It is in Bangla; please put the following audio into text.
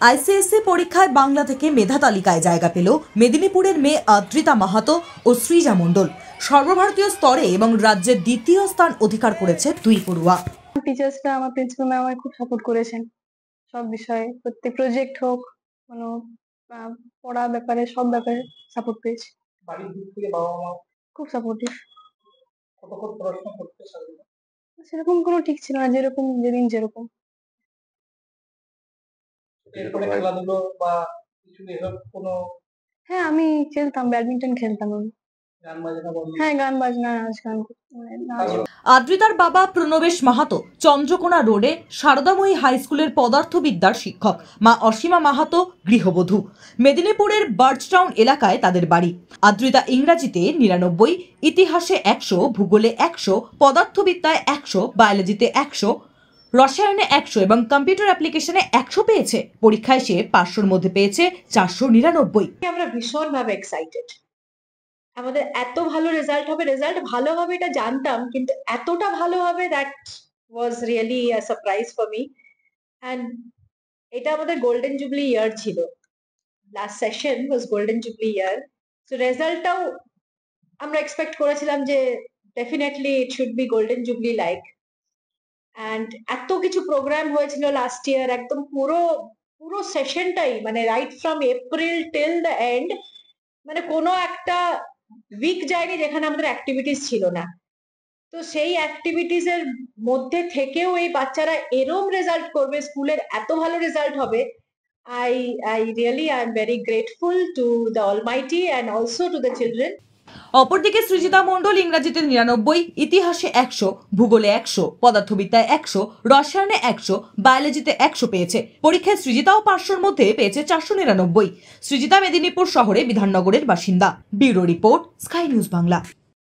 আইসিএসসি পরীক্ষায় বাংলা থেকে মেধা তালিকায় জায়গা পেল মেদিনীপুরের মেয়ে আদ্রিতা মাহাতো ও সৃজা মণ্ডল। সর্বভারতীয় স্তরে এবং রাজ্যের দ্বিতীয় স্থান অধিকার করেছে দুই পড়ুয়া। টিচার্সরা আমার প্রিন্সিপাল ম্যাম আমায় খুব সাপোর্ট করেছেন সব বিষয়ে, প্রত্যেক প্রজেক্ট হোক, কোনো পড়া ব্যাপারে, সব ব্যাপারে সাপোর্ট পেয়েছি। বাড়ির দিক থেকে বাবা মা খুব সাপোর্টিভ। কতক্ষণ পড়াশোনা করতে চাইবে? সেরকম কোনো ঠিক ছিল না, যেরকম যেদিন যেরকম। এরপরে খেলাধুলো বা কিছু এসব কোনো? হ্যাঁ, আমি খেলতাম, ব্যাডমিন্টন খেলতাম আমি। গান বাজনা বন্ধ? হ্যাঁ, গান বাজনা, নাচ গান, নাচ। আদ্রিতার বাবা প্রণবেশ মাহাতো চন্দ্রকোনা রোডে শারদাময়ী হাই স্কুলের পদার্থবিদ্যার শিক্ষক, মা অসীমা মাহাতো গৃহবধূ। মেদিনীপুরের বার্চটাউন এলাকায় তাদের বাড়ি। আদ্রিতা ইংরাজিতে 99, ইতিহাসে 100, ভূগোলে 100, পদার্থবিদ্যায় 100, বায়োলজিতে 100, রসায়নে 100 এবং কম্পিউটার অ্যাপ্লিকেশনে 100 পেয়েছে। পরীক্ষায় সে 500-র মধ্যে পেয়েছে 499। আমরা ভীষণভাবে এক্সাইটেড। আমাদের এত ভালো রেজাল্ট ভালো হবে এটা জানতাম, কিন্তু এতটা ভালো হবে that was really a surprise for me. And এটা আমাদের গোল্ডেন জুবলি ইয়ার ছিল, last session was golden jubilee year. So রেজাল্টটাও আমরা এক্সপেক্ট করেছিলাম যে definitely it should be golden jubilee like. And এত কিছু প্রোগ্রাম হয়েছিল লাস্ট ইয়ার, একদম পুরো সেশনটাই, মানে right from April till the end, মানে কোনো একটা উইক যায়নি যেখানে আমাদের অ্যাক্টিভিটিস ছিল না। তো সেই অ্যাক্টিভিটিস এর মধ্যে থেকেও এই বাচ্চারা এরম রেজাল্ট করবে, স্কুলের এত ভালো রেজাল্ট হবে, I really am very grateful to the Almighty and also to the children. অপরদিকে সৃজিতা মণ্ডল ইংরাজিতে 99, ইতিহাসে 100, ভূগোলে 100, পদার্থবিদ্যায় 100, রসায়নে 100, বায়োলজিতে 100 পেয়েছে। পরীক্ষায় সৃজিতাও 500-র মধ্যে পেয়েছে 499। সৃজিতা মেদিনীপুর শহরে বিধাননগরের বাসিন্দা। Bureau report, sky news Bangla.